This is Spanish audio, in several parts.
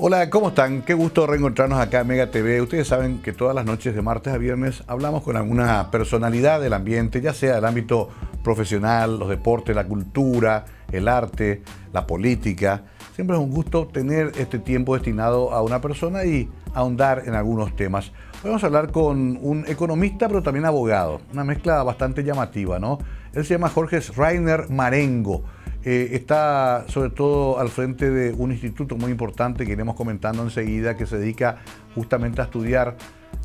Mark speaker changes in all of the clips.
Speaker 1: Hola, ¿cómo están? Qué gusto reencontrarnos acá en Mega TV. Ustedes saben que todas las noches de martes a viernes hablamos con alguna personalidad del ambiente, ya sea del ámbito profesional, los deportes, la cultura, el arte, la política. Siempre es un gusto tener este tiempo destinado a una persona y ahondar en algunos temas. Hoy vamos a hablar con un economista, pero también abogado. Una mezcla bastante llamativa, ¿no? Él se llama Jorge Schreiner Marengo. Está sobre todo al frente de un instituto muy importante que iremos comentando enseguida, que se dedica justamente a estudiar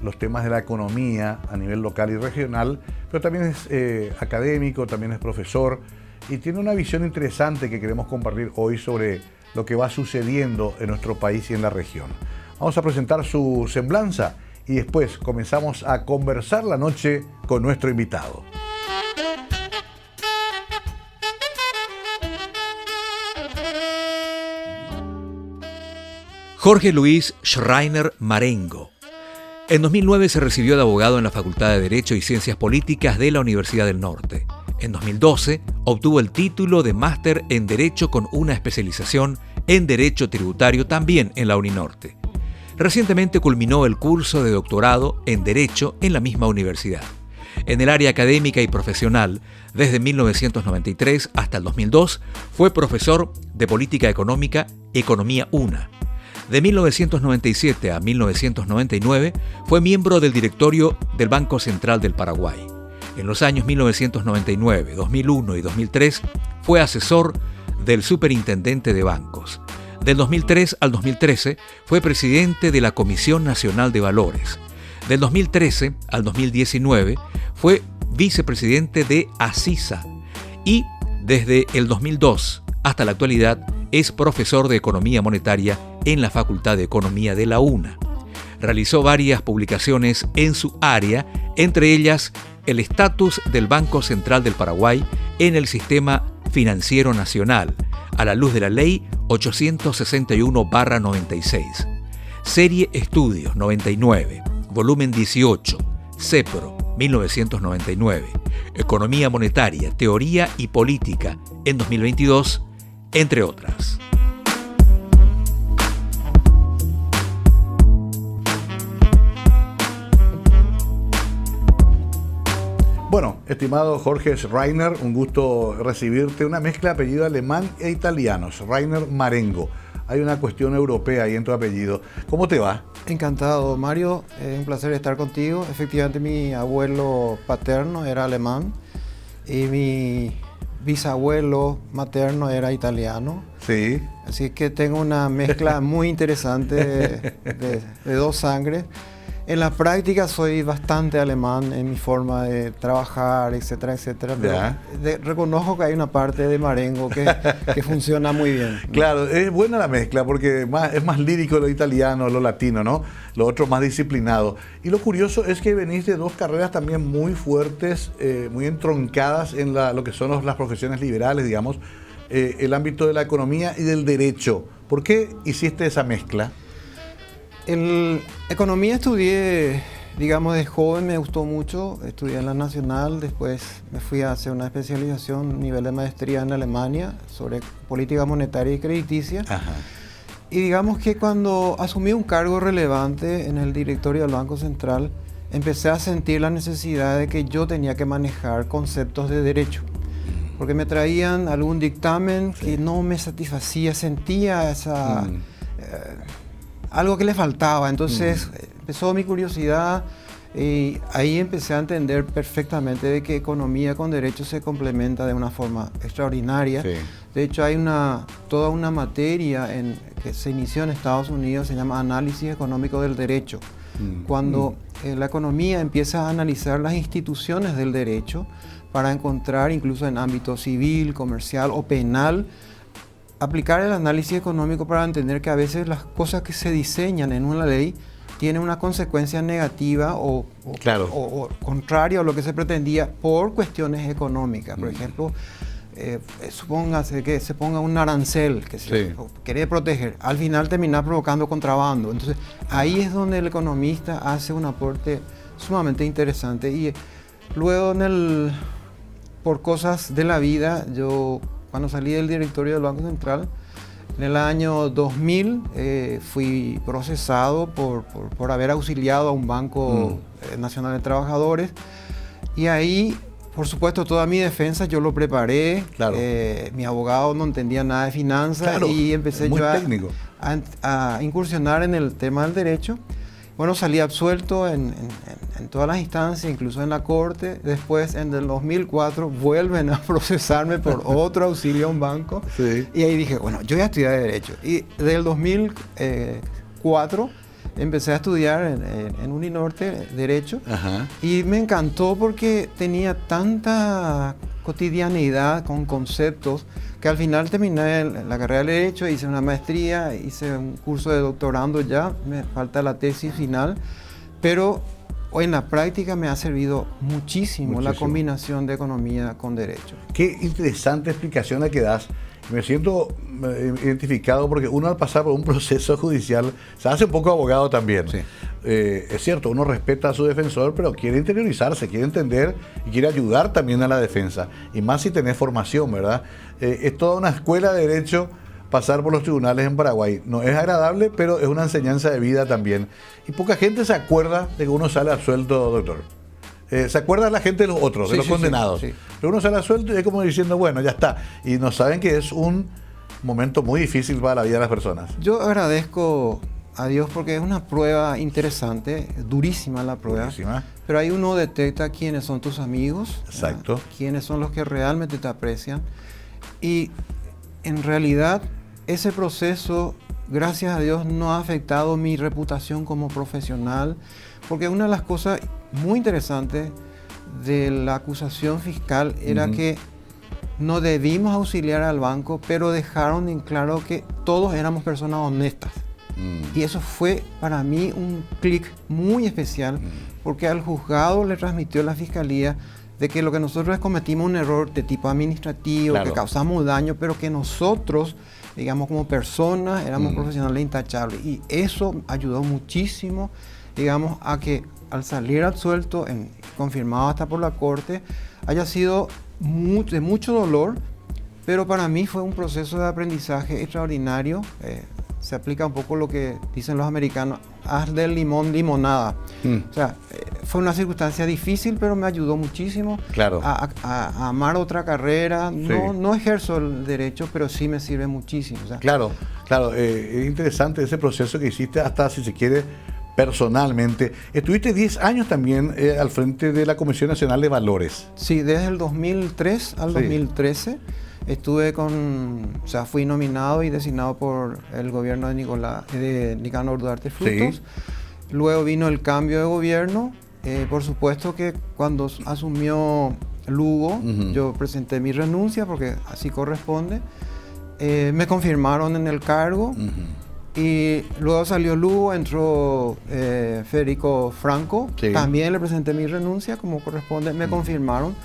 Speaker 1: los temas de la economía a nivel local y regional, pero también es académico, también es profesor y tiene una visión interesante que queremos compartir hoy sobre lo que va sucediendo en nuestro país y en la región. Vamos a presentar su semblanza y después comenzamos a conversar la noche con nuestro invitado.
Speaker 2: Jorge Luis Schreiner Marengo. En 2009 se recibió de abogado en la Facultad de Derecho y Ciencias Políticas de la Universidad del Norte. En 2012 obtuvo el título de máster en Derecho con una especialización en Derecho Tributario también en la Uninorte. Recientemente culminó el curso de doctorado en Derecho en la misma universidad. En el área académica y profesional, desde 1993 hasta el 2002, fue profesor de Política Económica, Economía 1. De 1997 a 1999 fue miembro del directorio del Banco Central del Paraguay. En los años 1999, 2001 y 2003 fue asesor del Superintendente de Bancos. Del 2003 al 2013 fue presidente de la Comisión Nacional de Valores. Del 2013 al 2019 fue vicepresidente de ASISA y desde el 2002 hasta la actualidad es profesor de Economía Monetaria en la Facultad de Economía de la UNA. Realizó varias publicaciones en su área, entre ellas el estatus del Banco Central del Paraguay en el Sistema Financiero Nacional, a la luz de la Ley 861/96. Serie Estudios 99, volumen 18, CEPRO 1999, Economía Monetaria, Teoría y Política en 2022, entre otras.
Speaker 1: Bueno, estimado Jorge Schreiner, un gusto recibirte. Una mezcla de apellido alemán e italiano, Schreiner Marengo. Hay una cuestión europea ahí en tu apellido. ¿Cómo te va?
Speaker 3: Encantado, Mario. Es un placer estar contigo. Efectivamente, mi abuelo paterno era alemán y mi bisabuelo materno era italiano.
Speaker 1: Sí.
Speaker 3: Así que tengo una mezcla muy interesante de dos sangres. En la práctica soy bastante alemán en mi forma de trabajar, etcétera, etcétera. Pero reconozco que hay una parte de Marengo que funciona muy bien.
Speaker 1: Claro, es buena la mezcla porque es más lírico lo italiano, lo latino, ¿no? Lo otro más disciplinado. Y lo curioso es que venís de dos carreras también muy fuertes, muy entroncadas en lo que son las profesiones liberales, digamos, el ámbito de la economía y del derecho. ¿Por qué hiciste esa mezcla?
Speaker 3: Economía estudié, digamos, de joven, me gustó mucho. Estudié en la Nacional, después me fui a hacer una especialización, nivel de maestría en Alemania, sobre política monetaria y crediticia.
Speaker 1: Ajá.
Speaker 3: Y digamos que cuando asumí un cargo relevante en el directorio del Banco Central, empecé a sentir la necesidad de que yo tenía que manejar conceptos de derecho. Porque me traían algún dictamen que no me satisfacía, sentía esa... algo que le faltaba. Entonces empezó mi curiosidad y ahí empecé a entender perfectamente de que economía con derecho se complementa de una forma extraordinaria.
Speaker 1: Sí.
Speaker 3: De hecho hay toda una materia que se inició en Estados Unidos, se llama Análisis Económico del Derecho. Cuando la economía empieza a analizar las instituciones del derecho para encontrar, incluso en ámbito civil, comercial o penal, aplicar el análisis económico para entender que a veces las cosas que se diseñan en una ley tienen una consecuencia negativa o contraria a lo que se pretendía por cuestiones económicas. Por ejemplo, supóngase que se ponga un arancel que se quiere proteger, al final termina provocando contrabando. Entonces ahí es donde el economista hace un aporte sumamente interesante. Y luego por cosas de la vida, yo cuando salí del directorio del Banco Central, En el año 2000 fui procesado por haber auxiliado a un banco nacional de trabajadores, y ahí, por supuesto, toda mi defensa yo lo preparé.
Speaker 1: Claro.
Speaker 3: Mi abogado no entendía nada de finanzas,
Speaker 1: Claro,
Speaker 3: y empecé
Speaker 1: muy
Speaker 3: yo
Speaker 1: técnico.
Speaker 3: a incursionar en el tema del derecho. Bueno, salí absuelto en todas las instancias, incluso en la corte. Después, en el 2004, vuelven a procesarme por otro auxilio a un banco.
Speaker 1: Sí.
Speaker 3: Y ahí dije, bueno, yo voy a estudiar Derecho. Y del 2004 empecé a estudiar en Uninorte Derecho.
Speaker 1: Ajá.
Speaker 3: Y me encantó porque tenía tanta cotidianidad con conceptos que al final terminé la carrera de Derecho, hice una maestría, hice un curso de doctorando ya, me falta la tesis final, pero en la práctica me ha servido muchísimo la combinación de economía con Derecho.
Speaker 1: Qué interesante explicación la que das. Me siento identificado porque uno, al pasar por un proceso judicial, se hace un poco abogado también.
Speaker 3: Sí.
Speaker 1: Es cierto, uno respeta a su defensor, pero quiere interiorizarse, quiere entender y quiere ayudar también a la defensa. Y más si tenés formación, ¿verdad? Es toda una escuela de derecho pasar por los tribunales en Paraguay. No es agradable, pero es una enseñanza de vida también. Y poca gente se acuerda de que uno sale absuelto, doctor. Se acuerda la gente de los otros, de los condenados. Sí. Pero uno sale absuelto y es como diciendo, bueno, ya está. Y no saben que es un momento muy difícil para la vida de las personas.
Speaker 3: Yo agradezco a Dios porque es una prueba interesante, durísima la prueba.
Speaker 1: Durísima.
Speaker 3: Pero ahí uno detecta quiénes son tus amigos.
Speaker 1: Exacto.
Speaker 3: Quiénes son los que realmente te aprecian. Y en realidad ese proceso, gracias a Dios, no ha afectado mi reputación como profesional, porque una de las cosas muy interesantes de la acusación fiscal era que no debimos auxiliar al banco, pero dejaron en claro que todos éramos personas honestas. Y eso fue para mí un clic muy especial, porque al juzgado le transmitió la fiscalía de que lo que nosotros cometimos un error de tipo administrativo, que causamos daño, pero que nosotros, digamos, como personas, éramos profesionales intachables. Y eso ayudó muchísimo, digamos, a que al salir absuelto, confirmado hasta por la corte, haya sido de mucho dolor, pero para mí fue un proceso de aprendizaje extraordinario. Se aplica un poco lo que dicen los americanos, haz del limón limonada. O sea, fue una circunstancia difícil, pero me ayudó muchísimo a amar otra carrera. Sí. No ejerzo el derecho, pero sí me sirve muchísimo. O sea,
Speaker 1: claro. Es interesante ese proceso que hiciste, hasta si se quiere personalmente. Estuviste 10 años también al frente de la Comisión Nacional de Valores.
Speaker 3: Sí, desde el 2003 al 2013. Estuve fui nominado y designado por el gobierno de Nicanor Duarte Frutos. Sí. Luego vino el cambio de gobierno. Por supuesto que cuando asumió Lugo, yo presenté mi renuncia porque así corresponde. Me confirmaron en el cargo. Y luego salió Lugo, entró Federico Franco. Sí. También le presenté mi renuncia como corresponde. Me confirmaron.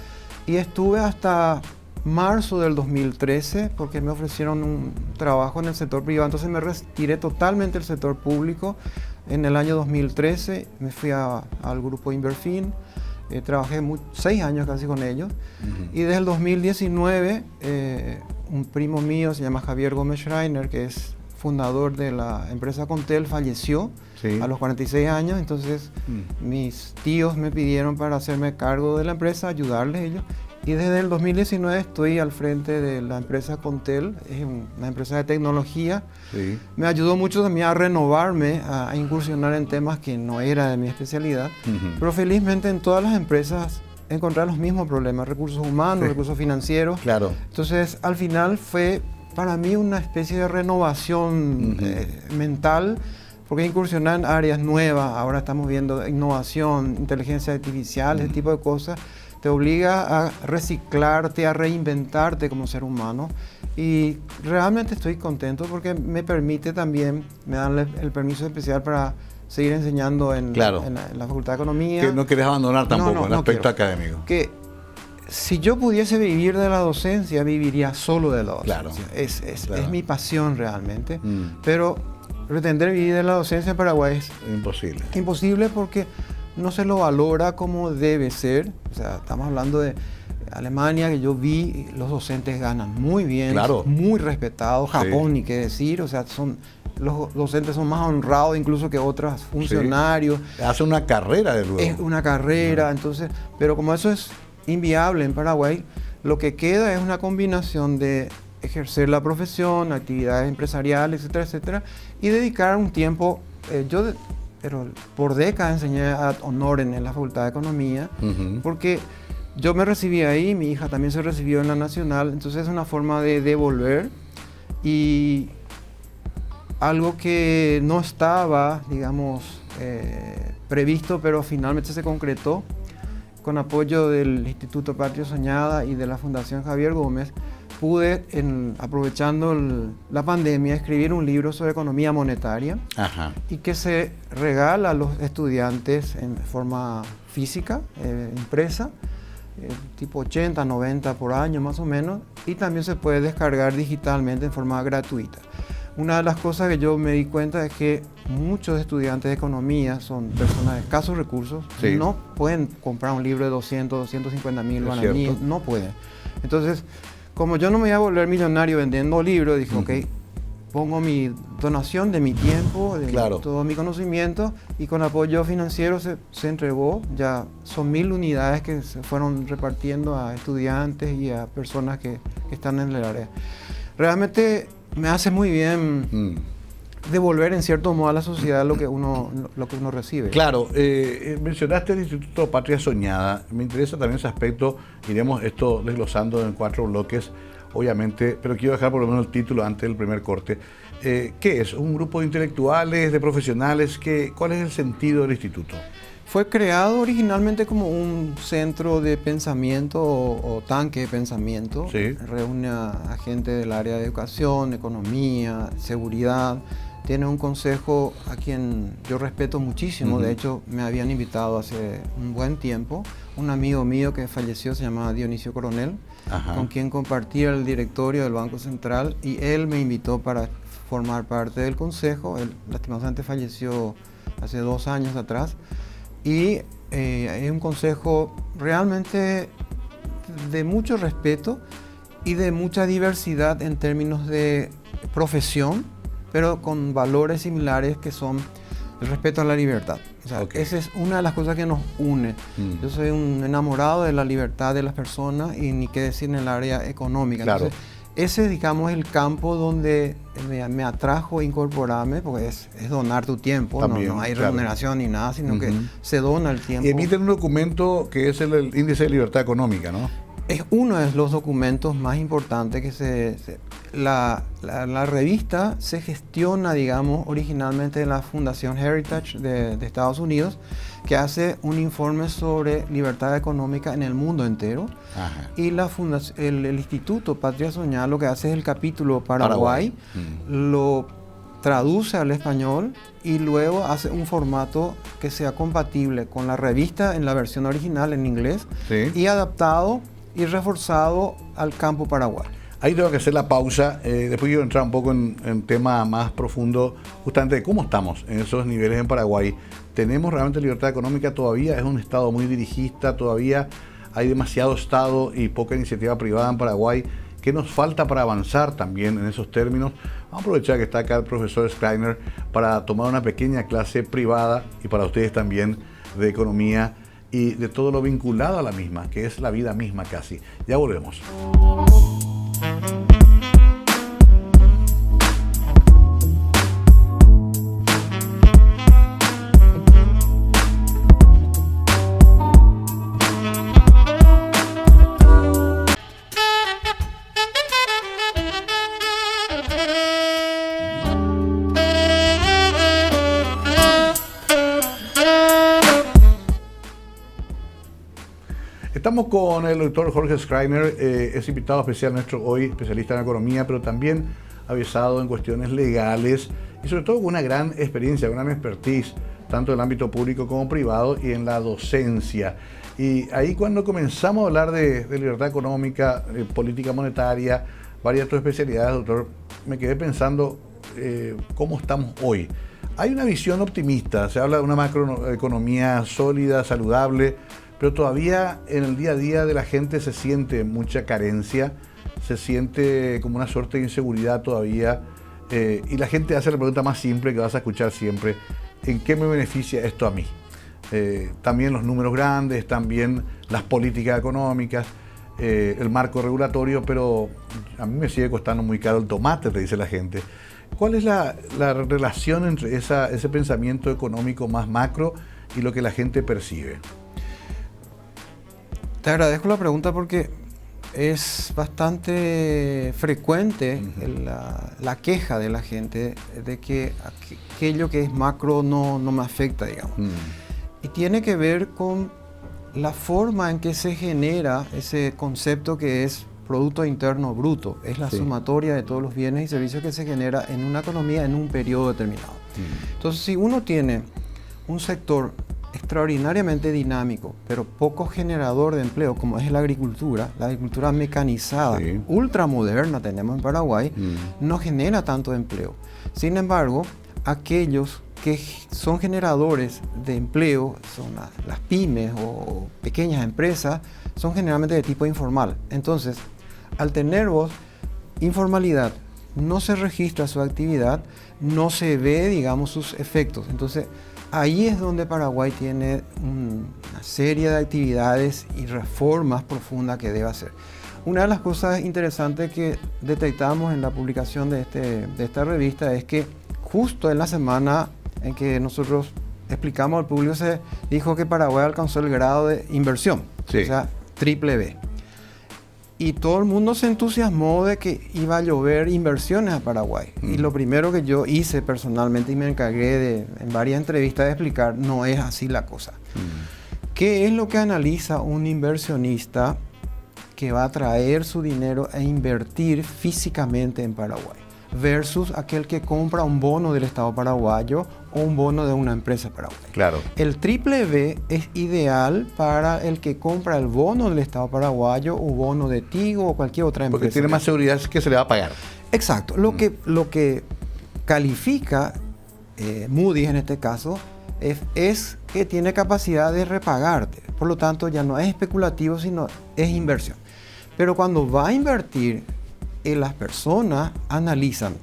Speaker 3: Y estuve hasta marzo del 2013, porque me ofrecieron un trabajo en el sector privado, entonces me retiré totalmente del sector público. En el año 2013 me fui al grupo Inverfin, trabajé 6 años casi con ellos, y desde el 2019 un primo mío, se llama Javier Gómez Schreiner, que es fundador de la empresa Contel, falleció a los 46 años, entonces mis tíos me pidieron para hacerme cargo de la empresa, ayudarles ellos. Y desde el 2019 estoy al frente de la empresa Contel, es una empresa de tecnología. Sí. Me ayudó mucho también a renovarme, a incursionar en temas que no era de mi especialidad. Pero felizmente en todas las empresas encontrar los mismos problemas, recursos humanos, recursos financieros. Claro. Entonces al final fue para mí una especie de renovación mental, porque incursionar en áreas nuevas, ahora estamos viendo innovación, inteligencia artificial, ese tipo de cosas, te obliga a reciclarte, a reinventarte como ser humano, y realmente estoy contento porque me permite también, me dan el permiso especial para seguir enseñando en la Facultad de Economía.
Speaker 1: Que no querés abandonar tampoco el aspecto académico.
Speaker 3: Que si yo pudiese vivir de la docencia, viviría solo de la docencia. Claro. Es mi pasión realmente, pero pretender vivir de la docencia en Paraguay es
Speaker 1: imposible.
Speaker 3: Imposible porque no se lo valora como debe ser. O sea, estamos hablando de Alemania, que yo vi, los docentes ganan muy bien,
Speaker 1: claro,
Speaker 3: muy respetados. Japón, ni qué decir, o sea, los docentes son más honrados incluso que otros funcionarios.
Speaker 1: Sí. Hace una carrera, de luego.
Speaker 3: Es una carrera, entonces, pero como eso es inviable en Paraguay, lo que queda es una combinación de ejercer la profesión, actividades empresariales, etcétera, etcétera, y dedicar un tiempo. Pero por décadas enseñé ad honorem en la Facultad de Economía, porque yo me recibí ahí, mi hija también se recibió en la Nacional, entonces es una forma de devolver, y algo que no estaba, digamos, previsto, pero finalmente se concretó con apoyo del Instituto Patria Soñada y de la Fundación Javier Gómez. Pude, aprovechando la pandemia, escribir un libro sobre economía monetaria.
Speaker 1: Ajá.
Speaker 3: Y que se regala a los estudiantes en forma física, impresa, tipo 80, 90 por año más o menos, y también se puede descargar digitalmente en forma gratuita. Una de las cosas que yo me di cuenta es que muchos estudiantes de economía son personas de escasos recursos, sí, no pueden comprar un libro de 200, 250 mil guaraníes, no pueden. Entonces, como yo no me iba a volver millonario vendiendo libros, dije, ok, pongo mi donación de mi tiempo, de todo mi conocimiento, y con apoyo financiero se entregó. Ya son 1000 unidades que se fueron repartiendo a estudiantes y a personas que están en el área. Realmente me hace muy bien devolver en cierto modo a la sociedad lo que uno recibe.
Speaker 1: Claro, mencionaste el Instituto Patria Soñada. Me interesa también ese aspecto. Iremos esto desglosando en 4 bloques, obviamente, pero quiero dejar por lo menos el título antes del primer corte. ¿Qué es? ¿Un grupo de intelectuales, de profesionales? ¿Cuál es el sentido del instituto?
Speaker 3: Fue creado originalmente como un centro de pensamiento o tanque de pensamiento. Sí. Reúne a gente del área de educación, economía, seguridad. Tiene un consejo a quien yo respeto muchísimo. De hecho, me habían invitado hace un buen tiempo. Un amigo mío que falleció se llamaba Dionisio Coronel, con quien compartía el directorio del Banco Central, y él me invitó para formar parte del consejo. Él lastimosamente falleció hace 2 años atrás. Y es un consejo realmente de mucho respeto y de mucha diversidad en términos de profesión, pero con valores similares que son el respeto a la libertad. O sea, esa es una de las cosas que nos une. Yo soy un enamorado de la libertad de las personas, y ni qué decir en el área económica. Entonces, ese, digamos, es el campo donde me atrajo incorporarme, porque es donar tu tiempo. También, no hay remuneración ni nada, sino que se dona el tiempo.
Speaker 1: Y emiten un documento que es el Índice de Libertad Económica, ¿no?
Speaker 3: Es uno de los documentos más importantes que la revista se gestiona, digamos, originalmente de la Fundación Heritage de Estados Unidos, que hace un informe sobre libertad económica en el mundo entero. Y el Instituto Patria Soñada lo que hace es el capítulo Paraguay. Lo traduce al español y luego hace un formato que sea compatible con la revista en la versión original en inglés, y adaptado y reforzado al campo paraguayo.
Speaker 1: Ahí tengo que hacer la pausa. Después quiero entrar un poco en tema más profundo, justamente de cómo estamos en esos niveles en Paraguay. ¿Tenemos realmente libertad económica todavía? ¿Es un Estado muy dirigista? ¿Todavía hay demasiado Estado y poca iniciativa privada en Paraguay? ¿Qué nos falta para avanzar también en esos términos? Vamos a aprovechar que está acá el profesor Schreiner para tomar una pequeña clase privada, y para ustedes también, de economía y de todo lo vinculado a la misma, que es la vida misma casi. Ya volvemos. Estamos con el doctor Jorge Schreiner, es invitado especial nuestro hoy, especialista en economía, pero también avisado en cuestiones legales y sobre todo con una gran experiencia, una gran expertise, tanto en el ámbito público como privado y en la docencia. Y ahí cuando comenzamos a hablar de libertad económica, política monetaria, varias otras especialidades, doctor, me quedé pensando cómo estamos hoy. Hay una visión optimista, se habla de una macroeconomía sólida, saludable, pero todavía en el día a día de la gente se siente mucha carencia, se siente como una suerte de inseguridad todavía, y la gente hace la pregunta más simple que vas a escuchar siempre: ¿en qué me beneficia esto a mí? También los números grandes, también las políticas económicas, el marco regulatorio, pero a mí me sigue costando muy caro el tomate, te dice la gente. ¿Cuál es la relación entre ese pensamiento económico más macro y lo que la gente percibe?
Speaker 3: Te agradezco la pregunta porque es bastante frecuente la queja de la gente de que aquello que es macro no me afecta, digamos. Y tiene que ver con la forma en que se genera ese concepto que es Producto Interno Bruto. Es la sumatoria de todos los bienes y servicios que se genera en una economía en un periodo determinado. Entonces, si uno tiene un sector extraordinariamente dinámico, pero poco generador de empleo, como es la agricultura mecanizada, ultramoderna tenemos en Paraguay, no genera tanto empleo. Sin embargo, aquellos que son generadores de empleo, son las pymes o pequeñas empresas, son generalmente de tipo informal. Entonces, al tener vos informalidad, no se registra su actividad, no se ve, digamos, sus efectos. Entonces, ahí es donde Paraguay tiene una serie de actividades y reformas profundas que debe hacer. Una de las cosas interesantes que detectamos en la publicación de esta revista es que justo en la semana en que nosotros explicamos al público, se dijo que Paraguay alcanzó el grado de inversión, o sea, triple B. Y todo el mundo se entusiasmó de que iba a llover inversiones a Paraguay. Y lo primero que yo hice personalmente y me encargué en varias entrevistas de explicar, no es así la cosa. ¿Qué es lo que analiza un inversionista que va a traer su dinero e invertir físicamente en Paraguay versus aquel que compra un bono del Estado paraguayo o un bono de una empresa paraguaya?
Speaker 1: Claro.
Speaker 3: El triple B es ideal para el que compra el bono del Estado paraguayo o bono de Tigo o cualquier otra empresa.
Speaker 1: Porque tiene más seguridad que se le va a pagar.
Speaker 3: Exacto. Lo que califica Moody's en este caso es que tiene capacidad de repagarte. Por lo tanto, ya no es especulativo, sino es inversión. Pero cuando va a invertir, las personas analizan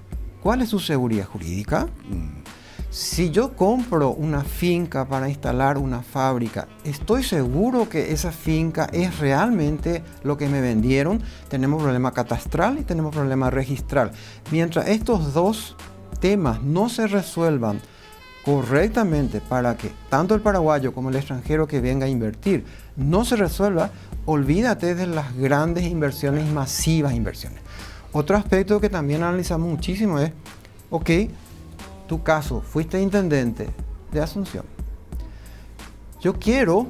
Speaker 3: cuál es su seguridad jurídica. Si yo compro una finca para instalar una fábrica, ¿estoy seguro que esa finca es realmente lo que me vendieron? Tenemos problema catastral y tenemos problema registral. Mientras estos dos temas no se resuelvan correctamente para que tanto el paraguayo como el extranjero que venga a invertir no se resuelva, olvídate de las grandes inversiones y masivas inversiones. Otro aspecto que también analizamos muchísimo es, ok, tu caso, fuiste intendente de Asunción. Yo quiero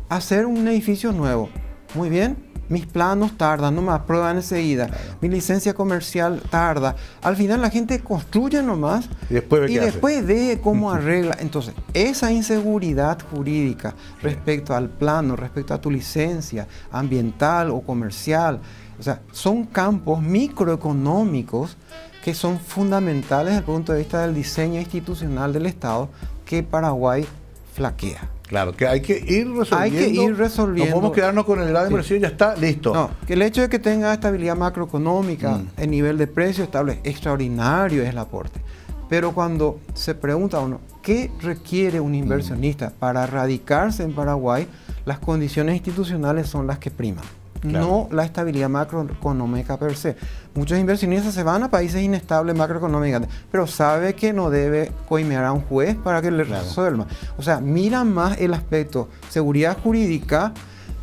Speaker 3: hacer un edificio nuevo. Muy bien, mis planos tardan, no me aprueban enseguida. Claro. Mi licencia comercial tarda. Al final la gente construye nomás y después ve cómo arregla. Entonces, esa inseguridad jurídica respecto al plano, respecto a tu licencia ambiental o comercial, o sea, son campos microeconómicos que son fundamentales desde el punto de vista del diseño institucional del Estado que Paraguay flaquea.
Speaker 1: Claro, que hay que ir resolviendo.
Speaker 3: Hay que ir resolviendo.
Speaker 1: No podemos quedarnos con el grado de inversión, ya está, listo.
Speaker 3: No, que el hecho de que tenga estabilidad macroeconómica, el nivel de precio estable, extraordinario es el aporte. Pero cuando se pregunta a uno, ¿qué requiere un inversionista para radicarse en Paraguay? Las condiciones institucionales son las que priman. Claro. No la estabilidad macroeconómica per se. Muchos inversionistas se van a países inestables macroeconómicamente, pero sabe que no debe coimear a un juez para que le resuelva. O sea, miran más el aspecto seguridad jurídica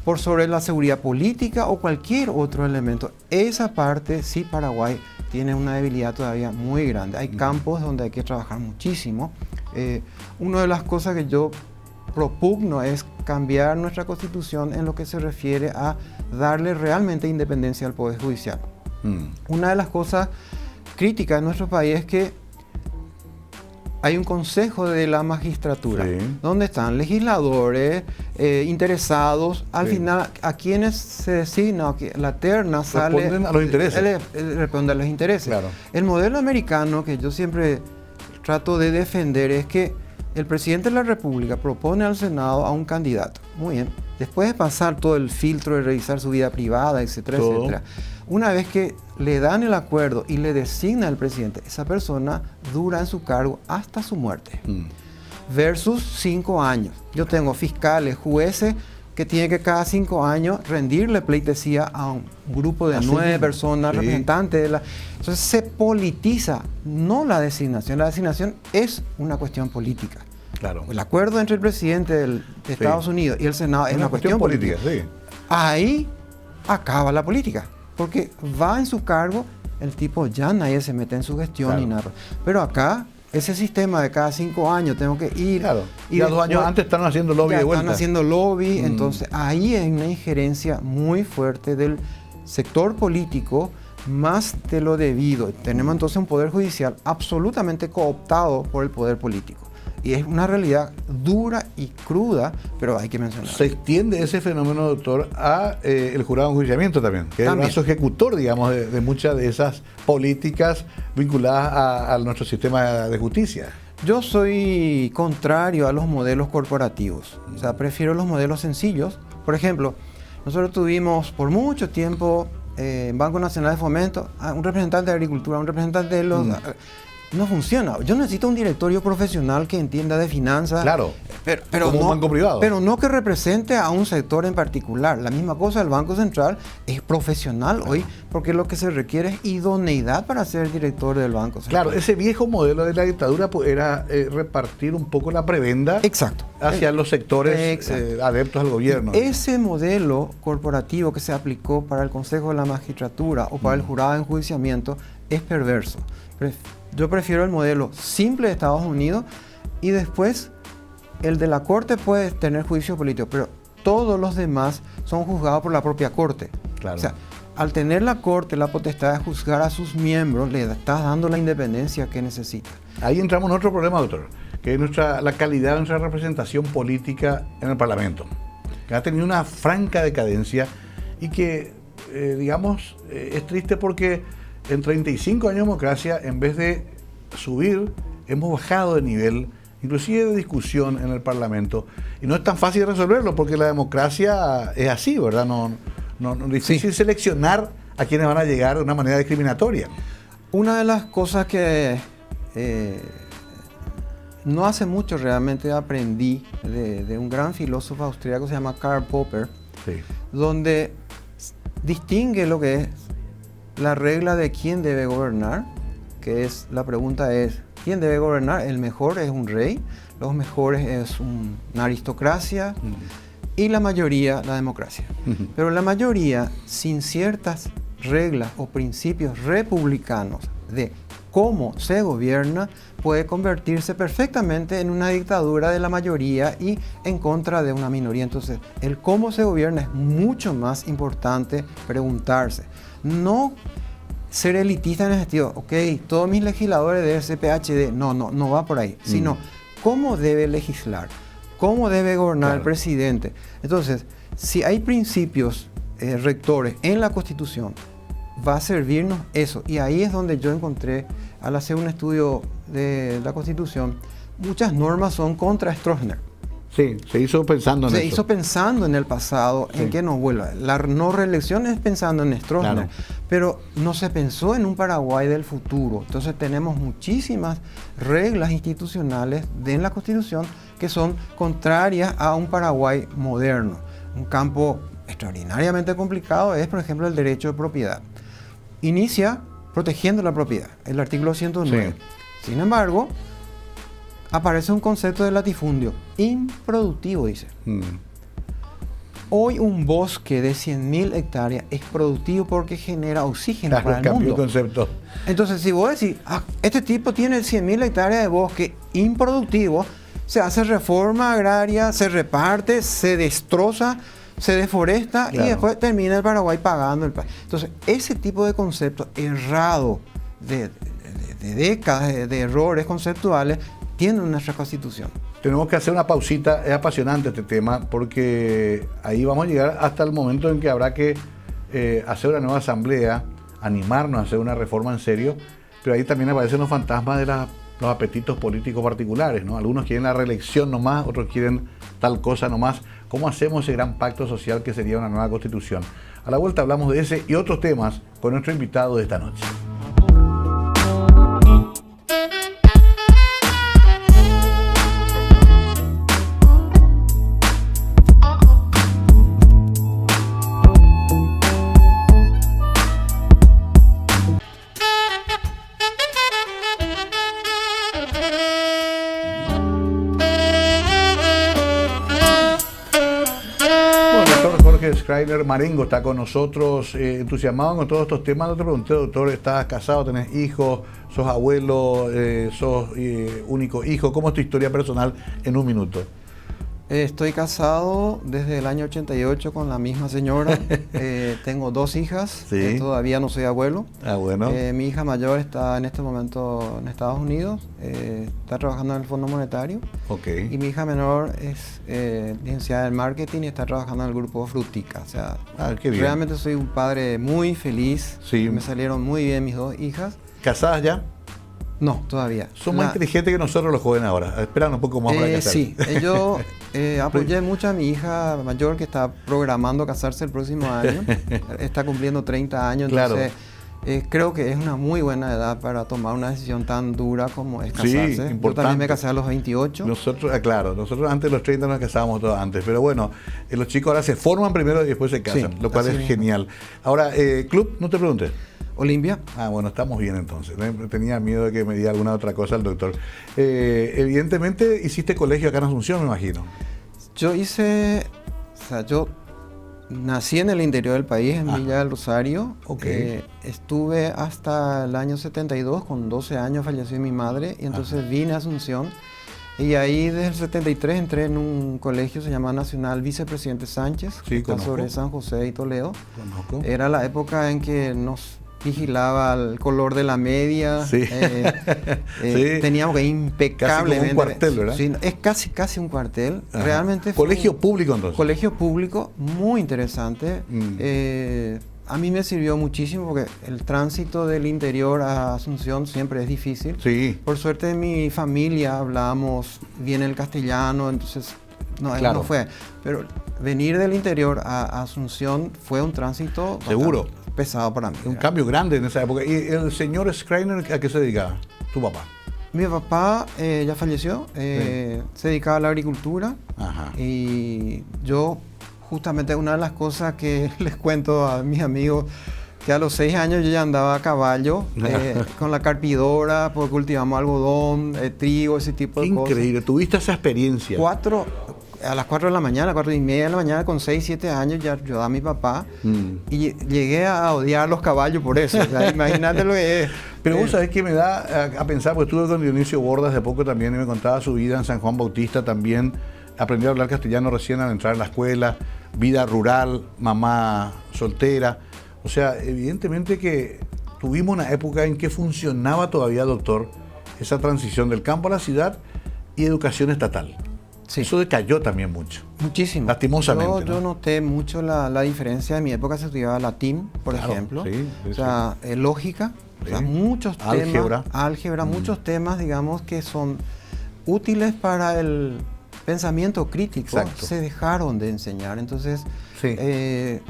Speaker 3: por sobre la seguridad política o cualquier otro elemento. Esa parte sí Paraguay tiene una debilidad todavía muy grande. Hay campos donde hay que trabajar muchísimo. Una de las cosas que yo propugno es cambiar nuestra constitución en lo que se refiere a darle realmente independencia al Poder Judicial. Una de las cosas críticas en nuestro país es que hay un consejo de la magistratura, donde están legisladores, interesados. Al final, a quienes se designa, la terna sale...
Speaker 1: Responden a los intereses.
Speaker 3: Responden a los intereses.
Speaker 1: Claro.
Speaker 3: El modelo americano que yo siempre trato de defender es que el presidente de la República propone al Senado a un candidato. Muy bien. Después de pasar todo el filtro de revisar su vida privada, etcétera, etcétera, una vez que le dan el acuerdo y le designa al presidente, esa persona dura en su cargo hasta su muerte. Versus 5 años. Yo tengo fiscales, jueces que tienen que cada 5 años rendirle pleitesía a un grupo de 9 personas, representantes de la... Entonces se politiza, no la designación. La designación es una cuestión política.
Speaker 1: Claro.
Speaker 3: El acuerdo entre el presidente de Estados Unidos y el Senado es una cuestión política. Sí. Ahí acaba la política, porque va en su cargo, el tipo ya nadie se mete en su gestión ni nada. Pero acá, ese sistema de cada 5 años tengo que ir.
Speaker 1: Claro. Y ya 2 años antes están haciendo lobby de vuelta.
Speaker 3: Están haciendo lobby, entonces ahí hay una injerencia muy fuerte del sector político más de lo debido. Tenemos entonces un poder judicial absolutamente cooptado por el poder político. Y es una realidad dura y cruda, pero hay que mencionar.
Speaker 1: Se extiende ese fenómeno, doctor, a el jurado de enjuiciamiento también, que es el brazo ejecutor, digamos, de muchas de esas políticas vinculadas a nuestro sistema de justicia.
Speaker 3: Yo soy contrario a los modelos corporativos. O sea, prefiero los modelos sencillos. Por ejemplo, nosotros tuvimos por mucho tiempo en Banco Nacional de Fomento un representante de Agricultura, un representante de los... No funciona. Yo necesito un directorio profesional que entienda de finanzas.
Speaker 1: Claro,
Speaker 3: pero
Speaker 1: como
Speaker 3: no,
Speaker 1: un banco privado.
Speaker 3: Pero no que represente a un sector en particular. La misma cosa, el Banco Central es profesional hoy, porque lo que se requiere es idoneidad para ser director del Banco Central.
Speaker 1: Claro, ese viejo modelo de la dictadura pues, era repartir un poco la prebenda hacia los sectores adeptos al gobierno.
Speaker 3: Ese modelo corporativo que se aplicó para el Consejo de la Magistratura o para el jurado de enjuiciamiento es perverso. Yo prefiero el modelo simple de Estados Unidos y después el de la Corte puede tener juicio político, pero todos los demás son juzgados por la propia Corte.
Speaker 1: Claro.
Speaker 3: O sea, al tener la Corte la potestad de juzgar a sus miembros, le estás dando la independencia que necesita.
Speaker 1: Ahí entramos en otro problema, doctor, que es la calidad de nuestra representación política en el Parlamento, que ha tenido una franca decadencia y que, digamos, es triste porque en 35 años de democracia, en vez de subir, hemos bajado de nivel, inclusive de discusión en el Parlamento. Y no es tan fácil resolverlo, porque la democracia es así, ¿verdad? No es difícil seleccionar a quienes van a llegar de una manera discriminatoria.
Speaker 3: Una de las cosas que no hace mucho realmente aprendí de un gran filósofo austriaco que se llama Karl Popper, donde distingue lo que es la regla de quién debe gobernar, que es, la pregunta es, ¿quién debe gobernar? El mejor es un rey, los mejores es una aristocracia y la mayoría la democracia. Pero la mayoría, sin ciertas reglas o principios republicanos de cómo se gobierna, puede convertirse perfectamente en una dictadura de la mayoría y en contra de una minoría. Entonces, el cómo se gobierna es mucho más importante preguntarse. No ser elitista en el sentido, ok, todos mis legisladores deben ser PhD. No va por ahí. Sino, ¿cómo debe legislar? ¿Cómo debe gobernar el presidente? Entonces, si hay principios rectores en la Constitución, va a servirnos eso. Y ahí es donde yo encontré, al hacer un estudio de la Constitución, muchas normas son contra Stroessner.
Speaker 1: Sí, se hizo pensando en eso.
Speaker 3: Se hizo pensando en el pasado, en que nos vuelva. La no reelección es pensando en Stroessner, pero no se pensó en un Paraguay del futuro. Entonces tenemos muchísimas reglas institucionales en la Constitución que son contrarias a un Paraguay moderno. Un campo extraordinariamente complicado es, por ejemplo, el derecho de propiedad. Inicia protegiendo la propiedad, el artículo 109. Sin embargo, aparece un concepto de latifundio improductivo, dice. Hoy un bosque de 100.000 hectáreas es productivo porque genera oxígeno para el mundo.
Speaker 1: Concepto.
Speaker 3: Entonces, si vos decís, este tipo tiene 100.000 hectáreas de bosque improductivo, se hace reforma agraria, se reparte, se destroza, se deforesta y después termina el Paraguay pagando el país. Entonces, ese tipo de concepto errado de décadas de errores conceptuales tiene nuestra Constitución.
Speaker 1: Tenemos que hacer una pausita, es apasionante este tema, porque ahí vamos a llegar hasta el momento en que habrá que hacer una nueva asamblea, animarnos a hacer una reforma en serio, pero ahí también aparecen los fantasmas de la los apetitos políticos particulares, ¿no? Algunos quieren la reelección nomás, otros quieren tal cosa nomás. ¿Cómo hacemos ese gran pacto social que sería una nueva constitución? A la vuelta hablamos de ese y otros temas con nuestro invitado de esta noche. Schreiner Marengo está con nosotros, entusiasmado con todos estos temas. No te pregunté, doctor, ¿estás casado, tenés hijos, sos abuelo, sos único hijo? ¿Cómo es tu historia personal en un minuto?
Speaker 3: Estoy casado desde el año 88 con la misma señora. Tengo 2 hijas.
Speaker 1: Sí.
Speaker 3: Todavía no soy abuelo.
Speaker 1: Ah, bueno.
Speaker 3: Mi hija mayor está en este momento en Estados Unidos. Está trabajando en el Fondo Monetario.
Speaker 1: Ok.
Speaker 3: Y mi hija menor es licenciada en marketing y está trabajando en el grupo Frutica. O sea,
Speaker 1: qué bien.
Speaker 3: Realmente soy un padre muy feliz.
Speaker 1: Sí.
Speaker 3: Me salieron muy bien mis 2 hijas.
Speaker 1: ¿Casadas ya?
Speaker 3: No, todavía.
Speaker 1: Son más inteligentes que nosotros los jóvenes ahora. Esperan un poco más para casarse.
Speaker 3: Sí, yo apoyé mucho a mi hija mayor que está programando casarse el próximo año. Está cumpliendo 30 años, entonces creo que es una muy buena edad para tomar una decisión tan dura como es casarse.
Speaker 1: Sí, importante.
Speaker 3: Yo también me casé a los 28.
Speaker 1: Nosotros, nosotros antes de los 30 nos casábamos todos antes, pero bueno, los chicos ahora se forman primero y después se casan, lo cual es genial. Ahora, club, no te preguntes.
Speaker 3: Olimpia.
Speaker 1: Bueno, estamos bien entonces. Tenía miedo de que me diga alguna otra cosa el doctor. Evidentemente hiciste colegio acá en Asunción, me imagino.
Speaker 3: Yo nací en el interior del país, en Villa del Rosario.
Speaker 1: Okay.
Speaker 3: Estuve hasta el año 72, con 12 años falleció mi madre, y entonces vine a Asunción. Y ahí desde el 73 entré en un colegio, se llama Nacional Vicepresidente Sánchez, que está sobre San José y Toledo.
Speaker 1: Conozco.
Speaker 3: Era la época en que nos vigilaba el color de la media.
Speaker 1: Sí.
Speaker 3: Teníamos que impecablemente.
Speaker 1: Casi como un cuartel, ¿verdad?
Speaker 3: Sí, es casi un cuartel.
Speaker 1: Ajá.
Speaker 3: Realmente
Speaker 1: colegio público entonces.
Speaker 3: Colegio público, muy interesante. A mí me sirvió muchísimo porque el tránsito del interior a Asunción siempre es difícil.
Speaker 1: Sí.
Speaker 3: Por suerte en mi familia hablábamos bien el castellano, entonces no fue. Pero venir del interior a Asunción fue un tránsito
Speaker 1: seguro
Speaker 3: pesado para mí.
Speaker 1: Un cambio grande en esa época. ¿Y el señor Schreiner a qué se dedicaba? ¿Tu papá?
Speaker 3: Mi papá ya falleció, se dedicaba a la agricultura.
Speaker 1: Ajá.
Speaker 3: Y yo, justamente una de las cosas que les cuento a mis amigos, que a los 6 años yo ya andaba a caballo con la carpidora, porque cultivamos algodón, trigo, ese tipo de cosas.
Speaker 1: Increíble, tuviste esa experiencia.
Speaker 3: A las 4 de la mañana, 4:30 de la mañana, con 6, 7 años, ya ayudaba a mi papá. Y llegué a odiar los caballos por eso. O sea, imagínate lo que es.
Speaker 1: Pero vos sabés que me da a pensar, porque estuve con Dionisio Bordas de poco también y me contaba su vida en San Juan Bautista también. Aprendió a hablar castellano recién al entrar en la escuela, vida rural, mamá soltera. O sea, evidentemente que tuvimos una época en que funcionaba todavía, doctor, esa transición del campo a la ciudad y educación estatal. Sí. Eso decayó también mucho.
Speaker 3: Muchísimo.
Speaker 1: Lastimosamente.
Speaker 3: Yo noté mucho la diferencia. En mi época se estudiaba latín, por ejemplo.
Speaker 1: Sí,
Speaker 3: o sea, lógica. Sí. O sea, muchos temas. Álgebra, muchos temas, digamos, que son útiles para el pensamiento crítico.
Speaker 1: Exacto.
Speaker 3: Se dejaron de enseñar. Entonces,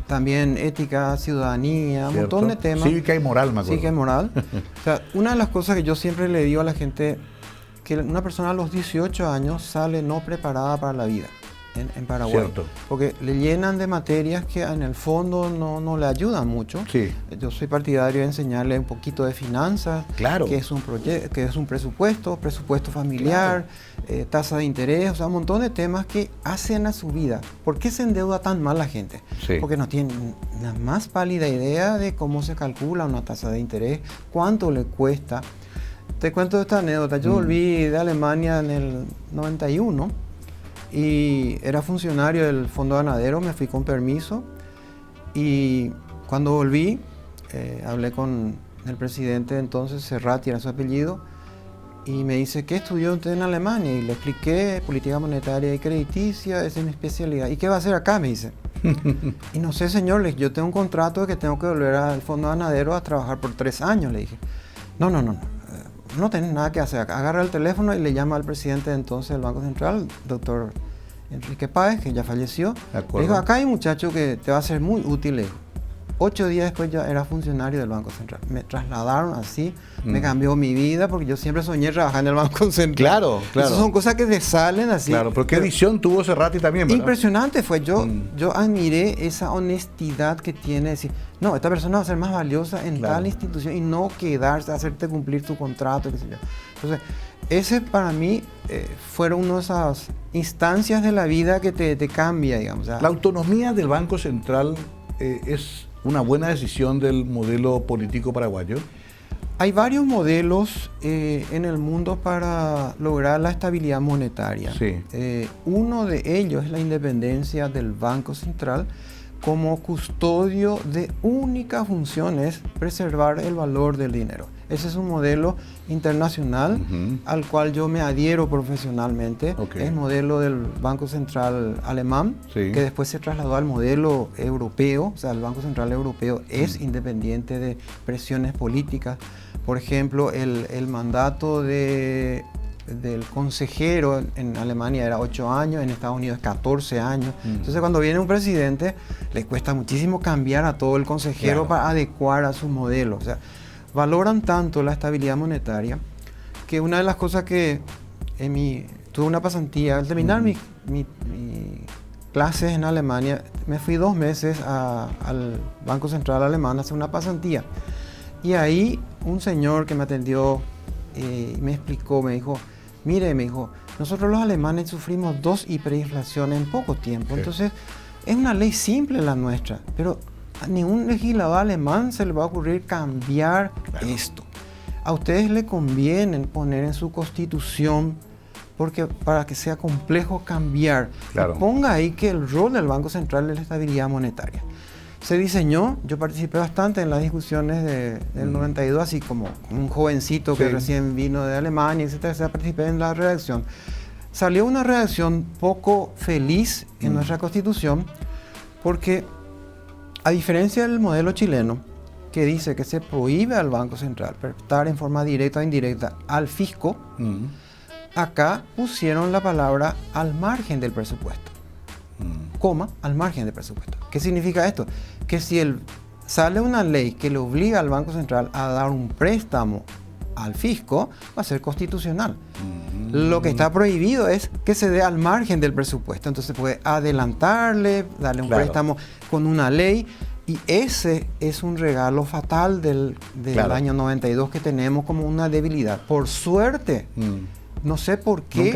Speaker 3: también ética, ciudadanía, un montón de temas.
Speaker 1: Cívica y moral, me acuerdo.
Speaker 3: Cívica y moral. O sea, una de las cosas que yo siempre le digo a la gente, que una persona a los 18 años sale no preparada para la vida en Paraguay.
Speaker 1: Cierto.
Speaker 3: Porque le llenan de materias que en el fondo no le ayudan mucho.
Speaker 1: Sí.
Speaker 3: Yo soy partidario de enseñarle un poquito de finanzas,
Speaker 1: claro,
Speaker 3: que es un presupuesto familiar, claro, tasa de interés, o sea, un montón de temas que hacen a su vida. ¿Por qué se endeuda tan mal la gente?
Speaker 1: Sí.
Speaker 3: Porque no tienen la más pálida idea de cómo se calcula una tasa de interés, cuánto le cuesta. Te cuento esta anécdota. Yo volví de Alemania en el 91 y era funcionario del Fondo Ganadero, me fui con permiso y cuando volví hablé con el presidente entonces, Serrati era su apellido, y me dice, ¿qué estudió usted en Alemania? Y le expliqué, política monetaria y crediticia, esa es mi especialidad. ¿Y qué va a hacer acá? Me dice. Y no sé, señor, yo tengo un contrato de que tengo que volver al Fondo Ganadero a trabajar por 3 años, le dije. No. no tenés nada que hacer. Agarra el teléfono y le llama al presidente entonces del Banco Central, doctor Enrique Páez, que ya falleció. Le dijo, acá hay un muchacho que te va a ser muy útil. 8 días después ya era funcionario del Banco Central. Me trasladaron así, me cambió mi vida, porque yo siempre soñé trabajar en el Banco Central.
Speaker 1: Claro.
Speaker 3: Esas son cosas que te salen así.
Speaker 1: Claro, pero qué visión tuvo Cerrati también, ¿verdad?
Speaker 3: Impresionante fue. Yo admiré esa honestidad que tiene. Decir, no, esta persona va a ser más valiosa en tal institución y no quedarse, hacerte cumplir tu contrato, qué sé yo. Entonces, ese para mí fueron una de esas instancias de la vida que te cambia, digamos. O sea,
Speaker 1: la autonomía del Banco Central es una buena decisión del modelo político paraguayo.
Speaker 3: Hay varios modelos en el mundo para lograr la estabilidad monetaria.
Speaker 1: Sí.
Speaker 3: Uno de ellos es la independencia del Banco Central como custodio de única función es preservar el valor del dinero. Ese es un modelo internacional al cual yo me adhiero profesionalmente. Es el modelo del Banco Central alemán, que después se trasladó al modelo europeo. O sea, el Banco Central europeo es independiente de presiones políticas. Por ejemplo, el mandato del consejero en Alemania era 8 años, en Estados Unidos 14 años. Entonces, cuando viene un presidente, le cuesta muchísimo cambiar a todo el consejero para adecuar a su modelo. O sea, valoran tanto la estabilidad monetaria que una de las cosas que tuve una pasantía, al terminar mi clases en Alemania, me fui 2 meses al Banco Central alemán a hacer una pasantía. Y ahí un señor que me atendió me explicó, me dijo, mire, me dijo, nosotros los alemanes sufrimos 2 hiperinflaciones en poco tiempo. Entonces, es una ley simple la nuestra, pero a ningún legislador alemán se le va a ocurrir cambiar esto. A ustedes les conviene poner en su constitución, porque para que sea complejo cambiar, ponga ahí que el rol del Banco Central es la estabilidad monetaria. Se diseñó, yo participé bastante en las discusiones del 92, así como un jovencito que recién vino de Alemania, etcétera, participé en la redacción. Salió una redacción poco feliz en nuestra constitución, porque a diferencia del modelo chileno, que dice que se prohíbe al Banco Central prestar en forma directa o indirecta al fisco, acá pusieron la palabra al margen del presupuesto, coma, al margen del presupuesto. ¿Qué significa esto? Que si sale una ley que le obliga al Banco Central a dar un préstamo al fisco, va a ser constitucional. Lo que está prohibido es que se dé al margen del presupuesto. Entonces puede adelantarle, darle un préstamo con una ley. Y ese es un regalo fatal del año 92 que tenemos como una debilidad. Por suerte, no sé por qué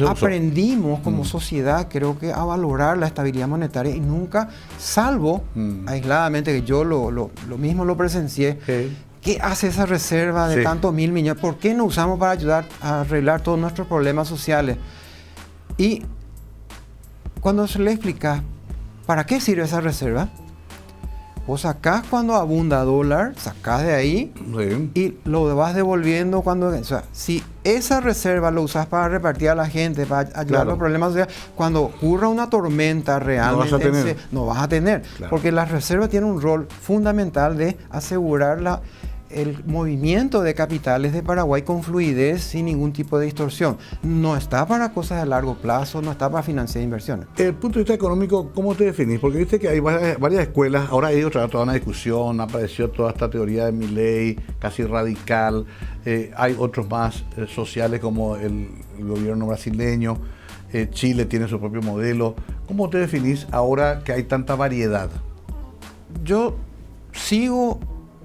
Speaker 3: aprendimos como sociedad, creo que a valorar la estabilidad monetaria y nunca, salvo aisladamente, que yo lo mismo lo presencié. ¿Qué hace esa reserva de tantos 1.000 millones? ¿Por qué no usamos para ayudar a arreglar todos nuestros problemas sociales? Y cuando se le explica, ¿para qué sirve esa reserva? Vos sacás cuando abunda dólar, sacás de ahí y lo vas devolviendo cuando... O sea, si esa reserva lo usás para repartir a la gente, para ayudar a los problemas sociales, cuando ocurra una tormenta realmente no vas a tener. Porque las reservas tienen un rol fundamental de asegurar el movimiento de capitales de Paraguay con fluidez, sin ningún tipo de distorsión. No está para cosas de largo plazo, no está para financiar inversiones.
Speaker 1: Desde el punto de vista económico, ¿cómo te definís? Porque viste que hay varias escuelas, ahora hay toda una discusión, apareció toda esta teoría de Milei, casi radical, hay otros más sociales como el gobierno brasileño, Chile tiene su propio modelo. ¿Cómo te definís ahora que hay tanta variedad?
Speaker 3: Yo sigo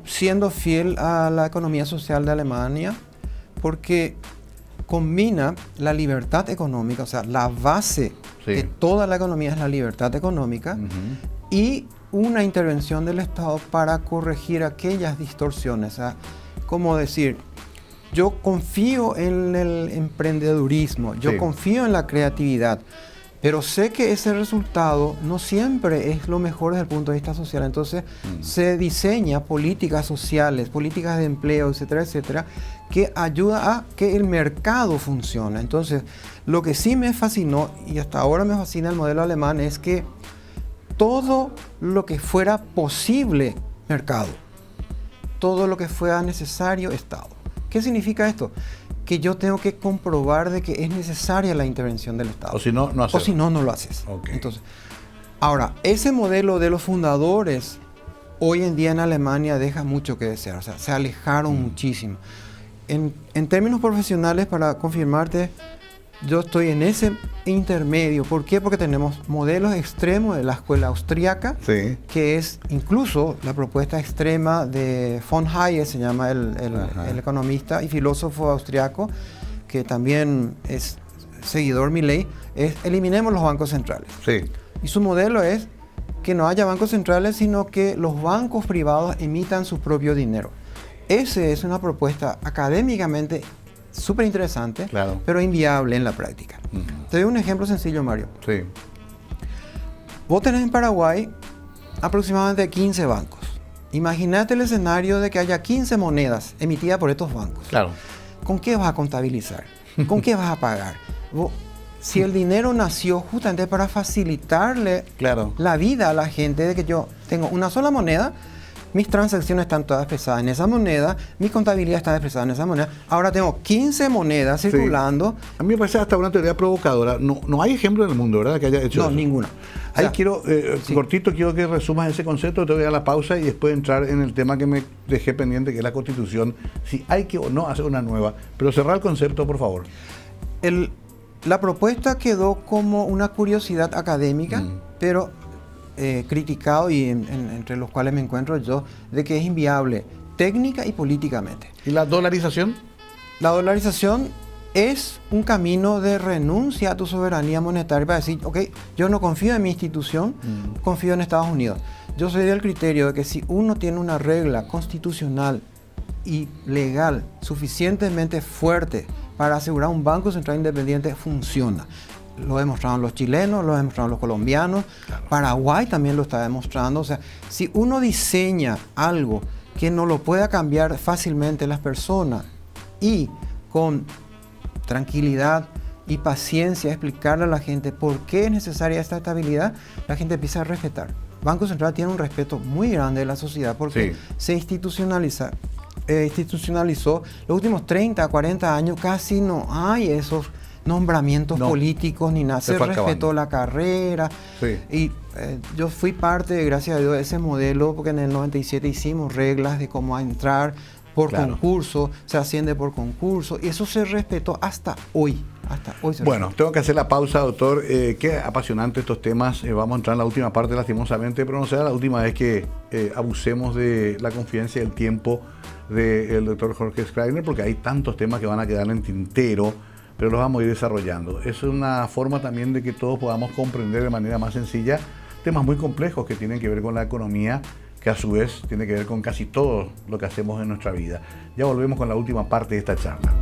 Speaker 3: siendo fiel a la economía social de Alemania porque combina la libertad económica, o sea, la base de toda la economía es la libertad económica y una intervención del Estado para corregir aquellas distorsiones. O sea, como decir, yo confío en el emprendedurismo, yo confío en la creatividad, pero sé que ese resultado no siempre es lo mejor desde el punto de vista social. Entonces se diseña políticas sociales, políticas de empleo, etcétera, etcétera, que ayuda a que el mercado funcione. Entonces, lo que sí me fascinó, y hasta ahora me fascina el modelo alemán, es que todo lo que fuera posible, mercado. Todo lo que fuera necesario, Estado. ¿Qué significa esto? Que yo tengo que comprobar de que es necesaria la intervención del Estado.
Speaker 1: O si no, no haces.
Speaker 3: O si no, no lo haces.
Speaker 1: Okay.
Speaker 3: Entonces, ahora, ese modelo de los fundadores hoy en día en Alemania deja mucho que desear. O sea, se alejaron muchísimo. En términos profesionales, para confirmarte, yo estoy en ese intermedio. ¿Por qué? Porque tenemos modelos extremos de la escuela austríaca,
Speaker 1: Sí.
Speaker 3: que es incluso la propuesta extrema de von Hayek, se llama el economista y filósofo austriaco, que también es seguidor Milley, es eliminemos los bancos centrales.
Speaker 1: Sí.
Speaker 3: Y su modelo es que no haya bancos centrales, sino que los bancos privados emitan su propio dinero. Esa es una propuesta académicamente súper interesante,
Speaker 1: Claro.
Speaker 3: pero inviable en la práctica. Te doy un ejemplo sencillo, Mario.
Speaker 1: Sí.
Speaker 3: Vos tenés en Paraguay aproximadamente 15 bancos. Imagínate el escenario de que haya 15 monedas emitidas por estos bancos.
Speaker 1: Claro.
Speaker 3: ¿Con qué vas a contabilizar? ¿Con qué vas a pagar? Si el dinero nació justamente para facilitarle
Speaker 1: Claro.
Speaker 3: la vida a la gente, de que yo tengo una sola moneda, mis transacciones están todas expresadas en esa moneda, mi contabilidad está expresada en esa moneda. Ahora tengo 15 monedas circulando.
Speaker 1: Sí. A mí me parece hasta una teoría provocadora. No hay ejemplo en el mundo, ¿verdad?, que haya hecho
Speaker 3: No,
Speaker 1: eso.
Speaker 3: ninguna.
Speaker 1: Ahí
Speaker 3: O sea,
Speaker 1: quiero,
Speaker 3: sí.
Speaker 1: cortito, quiero que resumas ese concepto, te voy a dar la pausa y después entrar en el tema que me dejé pendiente, que es la Constitución, si hay que o no hacer una nueva. Pero cerrar el concepto, por favor.
Speaker 3: La propuesta quedó como una curiosidad académica, pero criticado, y entre los cuales me encuentro yo, de que es inviable técnica y políticamente.
Speaker 1: ¿Y la dolarización?
Speaker 3: La dolarización es un camino de renuncia a tu soberanía monetaria para decir, ok, yo no confío en mi institución, confío en Estados Unidos. Yo soy del criterio de que si uno tiene una regla constitucional y legal suficientemente fuerte para asegurar un banco central independiente, funciona. Lo demostraron los chilenos, lo demostraron los colombianos, claro. Paraguay también lo está demostrando. O sea, si uno diseña algo que no lo pueda cambiar fácilmente las personas y con tranquilidad y paciencia explicarle a la gente por qué es necesaria esta estabilidad, la gente empieza a respetar. Banco Central tiene un respeto muy grande de la sociedad porque se institucionalizó los últimos 30, 40 años, casi no hay esos nombramientos políticos ni nada. Se respetó la carrera. Sí. Y yo fui parte, gracias a Dios, de ese modelo, porque en el 97 hicimos reglas de cómo entrar por concurso, se asciende por concurso, y eso se respetó hasta hoy.
Speaker 1: Bueno, tengo que hacer la pausa, doctor. Qué apasionante estos temas. Vamos a entrar en la última parte, lastimosamente, pero no será la última vez que abusemos de la confianza y el tiempo del doctor Jorge Schreiner, porque hay tantos temas que van a quedar en tintero, pero los vamos a ir desarrollando. Es una forma también de que todos podamos comprender de manera más sencilla temas muy complejos que tienen que ver con la economía, que a su vez tiene que ver con casi todo lo que hacemos en nuestra vida. Ya volvemos con la última parte de esta charla.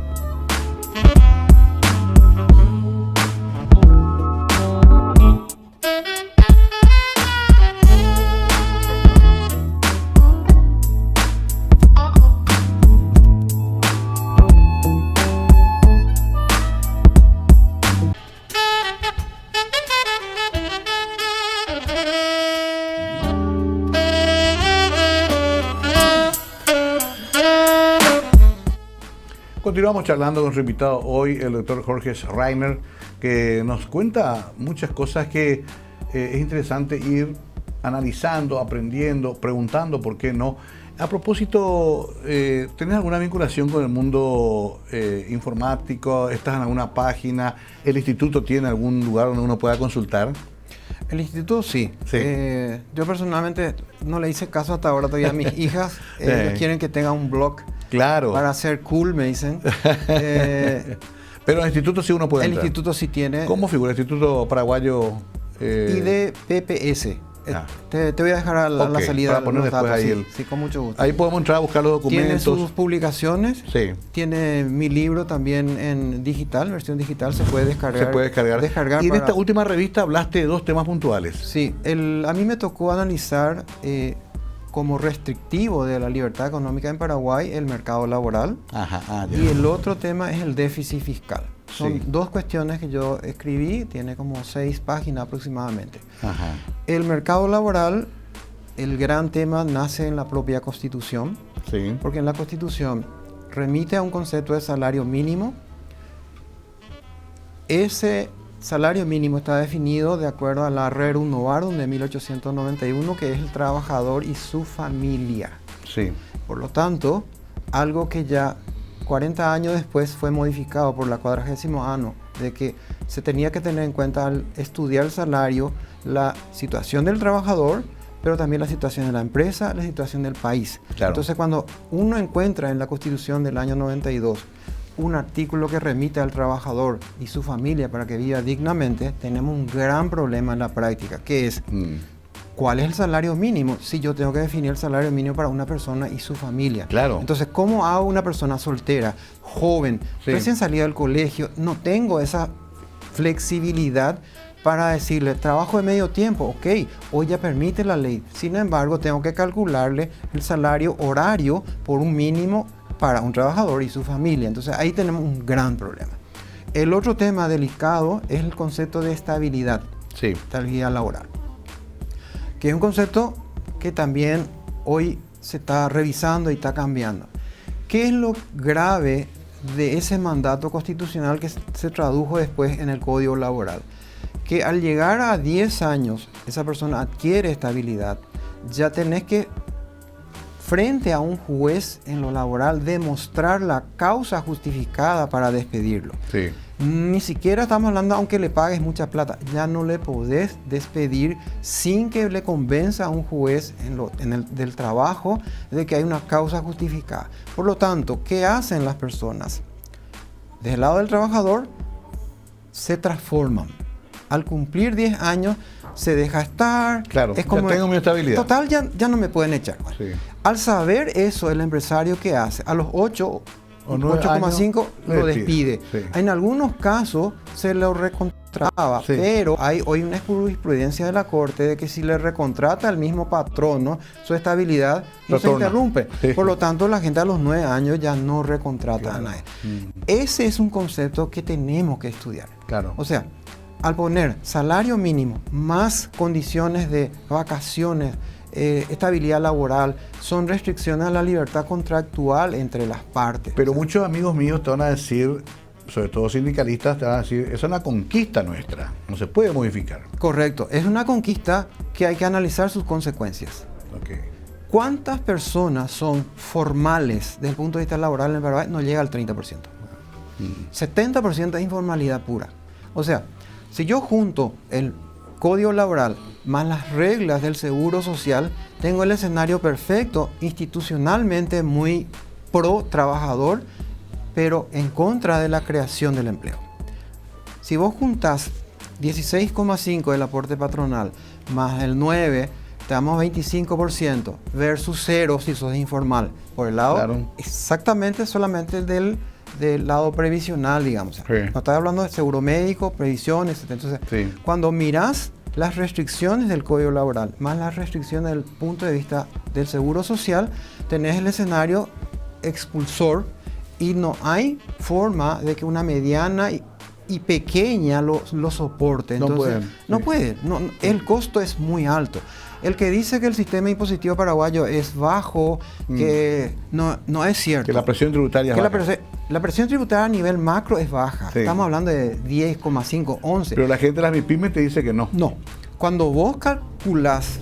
Speaker 1: Continuamos charlando con su invitado hoy, el doctor Jorge Schreiner, que nos cuenta muchas cosas que es interesante ir analizando, aprendiendo, preguntando por qué no. A propósito, ¿tenés alguna vinculación con el mundo informático? ¿Estás en alguna página? ¿El instituto tiene algún lugar donde uno pueda consultar?
Speaker 3: El instituto sí. Yo personalmente no le hice caso hasta ahora todavía a mis hijas. Quieren que tenga un blog.
Speaker 1: Claro.
Speaker 3: Para ser cool, me dicen.
Speaker 1: Pero el instituto sí uno puede entrar.
Speaker 3: El instituto sí tiene.
Speaker 1: ¿Cómo figura el Instituto Paraguayo?
Speaker 3: IDPPS. Te voy a dejar a la salida
Speaker 1: para poner después
Speaker 3: datos,
Speaker 1: ahí
Speaker 3: sí, con mucho gusto.
Speaker 1: Ahí podemos entrar a buscar los documentos.
Speaker 3: Tiene sus publicaciones.
Speaker 1: Sí.
Speaker 3: Tiene mi libro también en digital, versión digital, se puede descargar.
Speaker 1: Y en esta última revista hablaste de dos temas puntuales.
Speaker 3: Sí, a mí me tocó analizar como restrictivo de la libertad económica en Paraguay el mercado laboral. Y el otro tema es el déficit fiscal. Son dos cuestiones que yo escribí, tiene como 6 páginas aproximadamente. El mercado laboral, el gran tema nace en la propia Constitución, porque en la Constitución remite a un concepto de salario mínimo. Ese salario mínimo está definido de acuerdo a la Rerum Novarum de 1891, que es el trabajador y su familia.
Speaker 1: Sí.
Speaker 3: Por lo tanto, algo que ya 40 años después fue modificado por la 40º ano, de que se tenía que tener en cuenta al estudiar el salario, la situación del trabajador, pero también la situación de la empresa, la situación del país.
Speaker 1: Claro.
Speaker 3: Entonces, cuando uno encuentra en la Constitución del año 92 un artículo que remite al trabajador y su familia para que viva dignamente, tenemos un gran problema en la práctica, que es ¿cuál es el salario mínimo? Si yo tengo que definir el salario mínimo para una persona y su familia.
Speaker 1: Claro.
Speaker 3: Entonces, ¿cómo hago una persona soltera, joven, recién salida del colegio? No tengo esa flexibilidad para decirle, trabajo de medio tiempo, ok, hoy ya permite la ley. Sin embargo, tengo que calcularle el salario horario por un mínimo para un trabajador y su familia. Entonces, ahí tenemos un gran problema. El otro tema delicado es el concepto de estabilidad, estabilidad laboral, que es un concepto que también hoy se está revisando y está cambiando. ¿Qué es lo grave de ese mandato constitucional que se tradujo después en el Código Laboral? Que al llegar a 10 años, esa persona adquiere estabilidad, ya tenés que, frente a un juez en lo laboral, demostrar la causa justificada para despedirlo.
Speaker 1: Sí.
Speaker 3: Ni siquiera estamos hablando, aunque le pagues mucha plata, ya no le podés despedir sin que le convenza a un juez del trabajo de que hay una causa justificada. Por lo tanto, ¿qué hacen las personas? Del lado del trabajador, se transforman. Al cumplir 10 años, se deja estar.
Speaker 1: Claro,
Speaker 3: es como,
Speaker 1: ya tengo mi estabilidad.
Speaker 3: Total, ya no me pueden echar.
Speaker 1: Sí.
Speaker 3: Al saber eso, el empresario, ¿qué hace? A los 8,5 lo despide.
Speaker 1: Sí.
Speaker 3: En algunos casos se lo recontrataba, pero hay hoy una jurisprudencia de la Corte de que si le recontrata al mismo patrono, su estabilidad no se interrumpe. Sí. Por lo tanto, la gente a los 9 años ya no recontrata a nadie. Ese es un concepto que tenemos que estudiar.
Speaker 1: Claro.
Speaker 3: O sea, al poner salario mínimo más condiciones de vacaciones, estabilidad laboral, son restricciones a la libertad contractual entre las partes.
Speaker 1: Pero muchos amigos míos te van a decir, sobre todo sindicalistas, te van a decir, esa es una conquista nuestra, no se puede modificar.
Speaker 3: Correcto, es una conquista que hay que analizar sus consecuencias.
Speaker 1: Okay.
Speaker 3: ¿Cuántas personas son formales desde el punto de vista laboral en Paraguay? No llega al 30%. 70% es informalidad pura. O sea, si yo junto el Código Laboral más las reglas del Seguro Social, tengo el escenario perfecto, institucionalmente muy pro trabajador, pero en contra de la creación del empleo. Si vos juntás 16,5 del aporte patronal más el 9, te damos 25% versus 0 si sos informal. Por el lado, exactamente solamente del lado previsional, digamos. No estoy hablando de seguro médico, previsiones, etc. Entonces, cuando mirás las restricciones del Código Laboral, más las restricciones del punto de vista del Seguro Social, tenés el escenario expulsor y no hay forma de que una mediana y pequeña lo soporte. Entonces, no pueden. El costo es muy alto. El que dice que el sistema impositivo paraguayo es bajo, que no es cierto.
Speaker 1: Que la presión tributaria es baja.
Speaker 3: La presión tributaria a nivel macro es baja. Estamos hablando de 10,5, 11.
Speaker 1: Pero la gente de las MIPYMES te dice que no.
Speaker 3: No. Cuando vos calculás,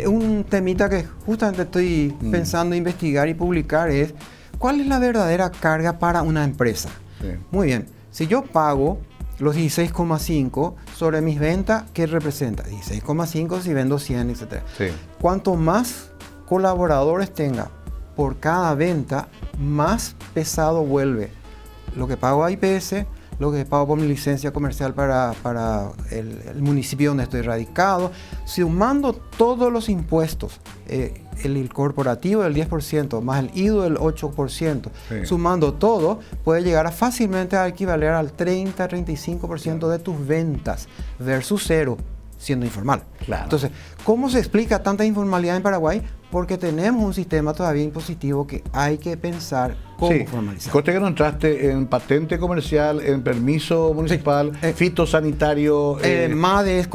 Speaker 3: un temita que justamente estoy pensando investigar y publicar es, ¿cuál es la verdadera carga para una empresa? Muy bien. Si yo pago los 16,5 sobre mis ventas, ¿qué representa? 16,5 si vendo 100, etc. Cuanto más colaboradores tenga por cada venta, más pesado vuelve lo que pago a IPS, lo que pago por mi licencia comercial para el municipio donde estoy radicado, sumando todos los impuestos, el corporativo del 10%, más el IDU del 8%, sumando todo, puede llegar fácilmente a equivaler al 30-35% de tus ventas, versus 0, siendo informal. Entonces, ¿cómo se explica tanta informalidad en Paraguay? Porque tenemos un sistema todavía impositivo que hay que pensar cómo formalizar.
Speaker 1: Conste que no entraste en patente comercial, en permiso municipal, fitosanitario,
Speaker 3: MADES,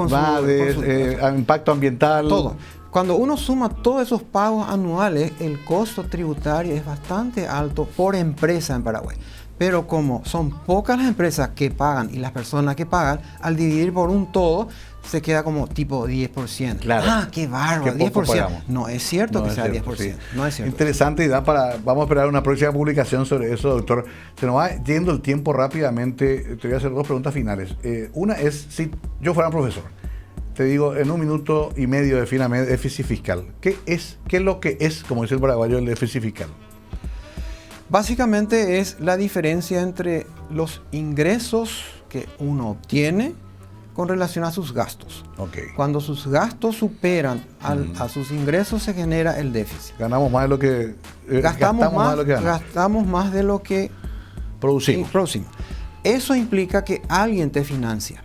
Speaker 1: impacto ambiental.
Speaker 3: Todo. Cuando uno suma todos esos pagos anuales, el costo tributario es bastante alto por empresa en Paraguay. Pero como son pocas las empresas que pagan y las personas que pagan, al dividir por un todo, se queda como tipo 10%.
Speaker 1: Claro.
Speaker 3: Ah, qué bárbaro,
Speaker 1: Qué poco
Speaker 3: 10%.
Speaker 1: pagamos.
Speaker 3: No es cierto que sea 10%.
Speaker 1: Sí.
Speaker 3: No es cierto.
Speaker 1: Interesante, y vamos a esperar una próxima publicación sobre eso, doctor. Se nos va yendo el tiempo rápidamente. Te voy a hacer dos preguntas finales. Una es, si yo fuera un profesor, te digo, en 1 minuto y medio defíname déficit fiscal. ¿Qué es lo que es, como dice el paraguayo, el déficit fiscal?
Speaker 3: Básicamente es la diferencia entre los ingresos que uno obtiene con relación a sus gastos.
Speaker 1: Okay.
Speaker 3: Cuando sus gastos superan a sus ingresos, se genera el déficit.
Speaker 1: Ganamos más de lo que
Speaker 3: gastamos más de lo que
Speaker 1: producimos.
Speaker 3: Eso implica que alguien te financia.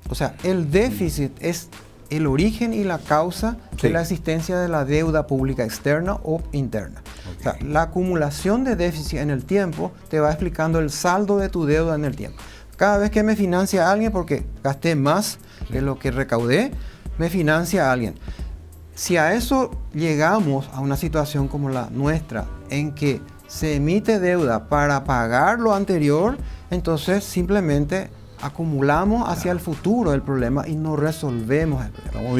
Speaker 3: O sea, el déficit es el origen y la causa de la existencia de la deuda pública externa o interna. Okay. O sea, la acumulación de déficit en el tiempo te va explicando el saldo de tu deuda en el tiempo. Cada vez que me financia alguien porque gasté más de lo que recaudé, me financia alguien. Si a eso llegamos a una situación como la nuestra, en que se emite deuda para pagar lo anterior, entonces simplemente acumulamos hacia el futuro el problema y no resolvemos el problema.
Speaker 1: Estamos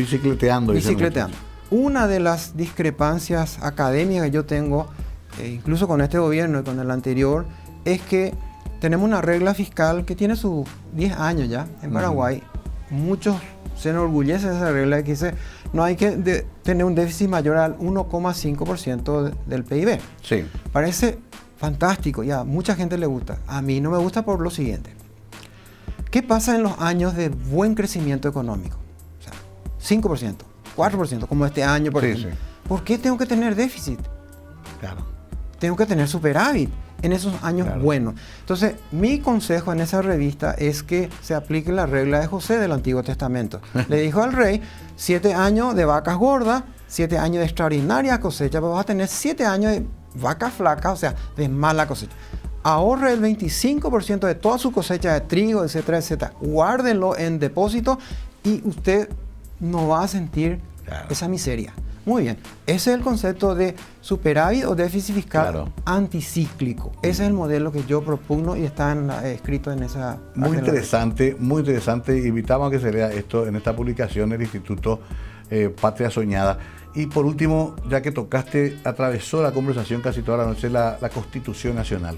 Speaker 1: bicicleteando.
Speaker 3: Una de las discrepancias académicas que yo tengo, incluso con este gobierno y con el anterior, es que tenemos una regla fiscal que tiene sus 10 años ya en Paraguay. Muchos se enorgullecen de esa regla que dice no hay que tener un déficit mayor al 1,5% del PIB.
Speaker 1: Sí.
Speaker 3: Parece fantástico y a mucha gente le gusta. A mí no me gusta por lo siguiente. ¿Qué pasa en los años de buen crecimiento económico? O sea, 5%, 4%, como este año, por ejemplo. Sí. ¿Por qué tengo que tener déficit?
Speaker 1: Claro.
Speaker 3: Tengo que tener superávit en esos años buenos. Entonces, mi consejo en esa revista es que se aplique la regla de José del Antiguo Testamento. Le dijo al rey, 7 años de vacas gordas, 7 años de extraordinaria cosecha, pero vas a tener 7 años de vacas flacas, o sea, de mala cosecha. Ahorre el 25% de toda su cosecha de trigo, etcétera, etcétera. Guárdenlo en depósito y usted no va a sentir esa miseria. Muy bien. Ese es el concepto de superávit o déficit fiscal anticíclico. Ese es el modelo que yo propugno y está escrito en esa...
Speaker 1: Muy interesante, muy interesante. Invitamos a que se lea esto en esta publicación del Instituto Patria Soñada. Y por último, ya que tocaste, atravesó la conversación casi toda la noche la Constitución Nacional.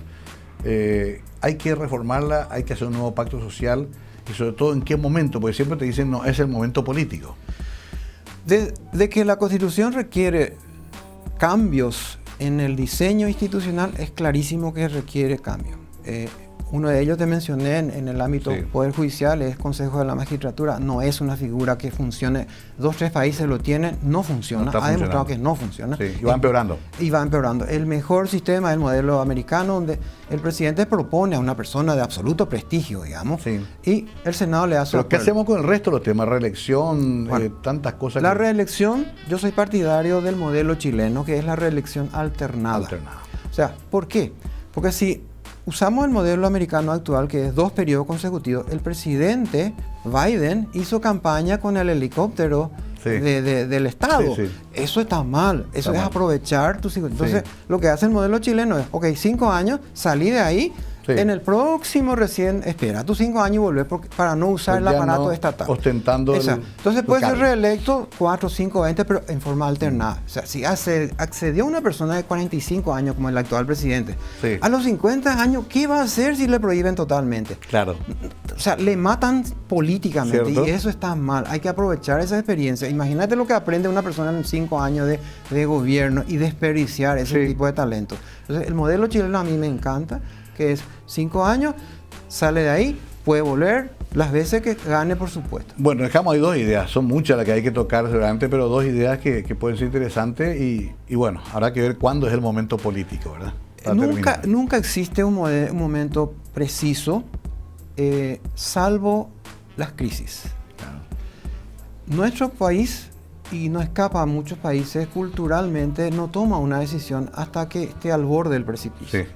Speaker 1: Hay que reformarla, hay que hacer un nuevo pacto social y sobre todo en qué momento, porque siempre te dicen no, es el momento político.
Speaker 3: De que la Constitución requiere cambios en el diseño institucional, es clarísimo que requiere cambio. Uno de ellos te mencioné en el ámbito Poder Judicial, es Consejo de la Magistratura. No es una figura que funcione. 2 o 3 países lo tienen, no funciona. Ha demostrado que no funciona.
Speaker 1: Sí, y va empeorando.
Speaker 3: Y va empeorando. El mejor sistema es el modelo americano, donde el presidente propone a una persona de absoluto prestigio, digamos, y el Senado le hace...
Speaker 1: ¿Pero qué hacemos con el resto de los temas? Reelección, tantas cosas.
Speaker 3: La reelección, yo soy partidario del modelo chileno, que es la reelección alternada. O sea, ¿por qué? Porque si usamos el modelo americano actual, que es 2 periodos consecutivos, el presidente Biden hizo campaña con el helicóptero del Estado. Eso está mal. Eso es aprovechar tus hijos. Entonces, lo que hace el modelo chileno es, 5 años, salí de ahí. En el próximo recién, espera tus 5 años y volver para no usar el aparato estatal.
Speaker 1: Ostentando
Speaker 3: Entonces puede ser reelecto 4, 5, 20, pero en forma alternada. O sea, si accedió una persona de 45 años como el actual presidente, a los 50 años, ¿qué va a hacer si le prohíben totalmente?
Speaker 1: Claro.
Speaker 3: O sea, le matan políticamente.
Speaker 1: ¿Cierto?
Speaker 3: Y eso está mal. Hay que aprovechar esa experiencia. Imagínate lo que aprende una persona en 5 años de gobierno y desperdiciar ese tipo de talento. Entonces, el modelo chileno a mí me encanta, que es 5 años, sale de ahí, puede volver las veces que gane, por supuesto.
Speaker 1: Bueno, dejamos ahí 2 ideas, son muchas las que hay que tocar seguramente, pero 2 ideas que pueden ser interesantes y bueno, habrá que ver cuándo es el momento político, ¿verdad?
Speaker 3: Nunca existe un momento preciso, salvo las crisis.
Speaker 1: Claro.
Speaker 3: Nuestro país, y no escapa a muchos países, culturalmente no toma una decisión hasta que esté al borde del precipicio. Sí.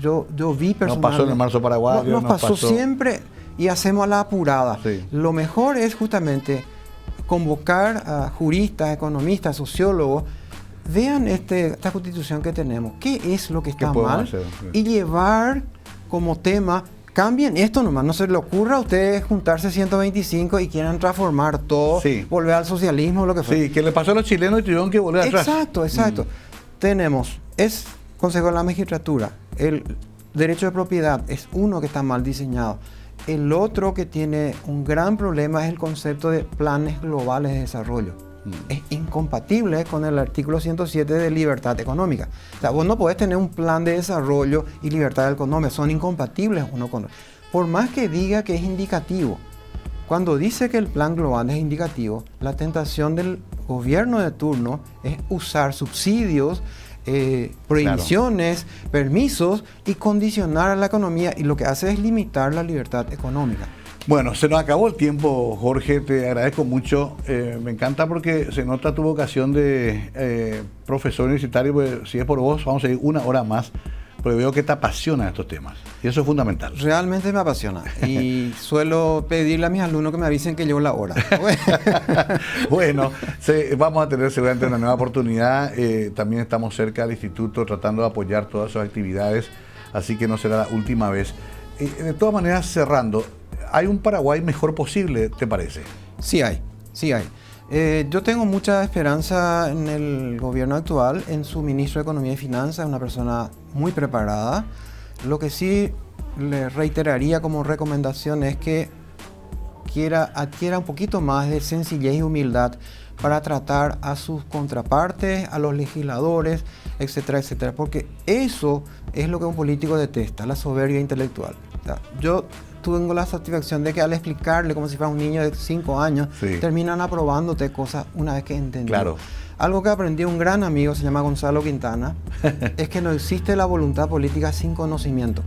Speaker 3: Yo vi personalmente...
Speaker 1: Nos pasó en el marzo paraguayo.
Speaker 3: Nos pasó siempre y hacemos a la apurada. Lo mejor es justamente convocar a juristas, economistas, sociólogos, vean esta constitución que tenemos, qué es lo que está mal,
Speaker 1: hacer?
Speaker 3: Y llevar como tema, cambien esto nomás, no se le ocurra a ustedes juntarse 125 y quieran transformar todo, volver al socialismo, lo que fuera.
Speaker 1: Sí, que le pasó a los chilenos y tuvieron que volver atrás.
Speaker 3: Exacto. Tenemos, Consejo de la Magistratura, el derecho de propiedad es uno que está mal diseñado. El otro que tiene un gran problema es el concepto de planes globales de desarrollo. Es incompatible con el artículo 107 de libertad económica. O sea, vos no podés tener un plan de desarrollo y libertad económica, son incompatibles uno con otro. Por más que diga que es indicativo, cuando dice que el plan global es indicativo, la tentación del gobierno de turno es usar subsidios, prohibiciones, permisos y condicionar a la economía, y lo que hace es limitar la libertad económica.
Speaker 1: Bueno, se nos acabó el tiempo, Jorge, te agradezco mucho. Me encanta porque se nota tu vocación de profesor universitario, pues, si es por vos, vamos a ir una hora más, porque veo que te apasionan estos temas, y eso es fundamental.
Speaker 3: Realmente me apasiona, y suelo pedirle a mis alumnos que me avisen que llegó la hora.
Speaker 1: Bueno, vamos a tener seguramente una nueva oportunidad. También estamos cerca del instituto tratando de apoyar todas sus actividades, así que no será la última vez. De todas maneras, cerrando, ¿hay un Paraguay mejor posible, te parece?
Speaker 3: Sí hay. Yo tengo mucha esperanza en el gobierno actual, en su ministro de Economía y Finanzas, una persona muy preparada. Lo que sí le reiteraría como recomendación es que adquiera un poquito más de sencillez y humildad para tratar a sus contrapartes, a los legisladores, etcétera, etcétera, porque eso es lo que un político detesta, la soberbia intelectual. O sea, yo tengo la satisfacción de que al explicarle como si fuera un niño de 5 años, terminan aprobándote cosas una vez que entendí.
Speaker 1: Claro.
Speaker 3: Algo que aprendí un gran amigo, se llama Gonzalo Quintana, es que no existe la voluntad política sin conocimiento.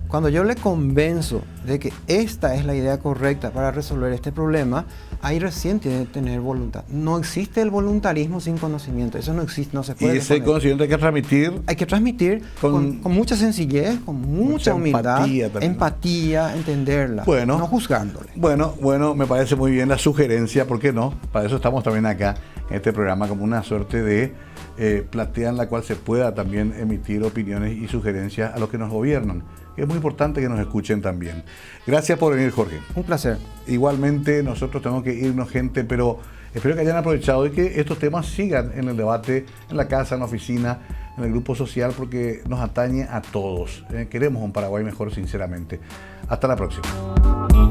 Speaker 3: Cuando yo le convenzo de que esta es la idea correcta para resolver este problema, ahí recién tiene que tener voluntad. No existe el voluntarismo sin conocimiento, eso no existe, no se puede.
Speaker 1: Y ese conocimiento hay que transmitir.
Speaker 3: Hay que transmitir con mucha sencillez, con mucha humildad, empatía, entenderla, no juzgándole.
Speaker 1: Bueno, me parece muy bien la sugerencia, ¿por qué no? Para eso estamos también acá en este programa, como una suerte de platea en la cual se pueda también emitir opiniones y sugerencias a los que nos gobiernan. Es muy importante que nos escuchen también. Gracias por venir, Jorge.
Speaker 3: Un placer.
Speaker 1: Igualmente, nosotros tenemos que irnos, gente, pero espero que hayan aprovechado y que estos temas sigan en el debate, en la casa, en la oficina, en el grupo social, porque nos atañe a todos. Queremos un Paraguay mejor, sinceramente. Hasta la próxima.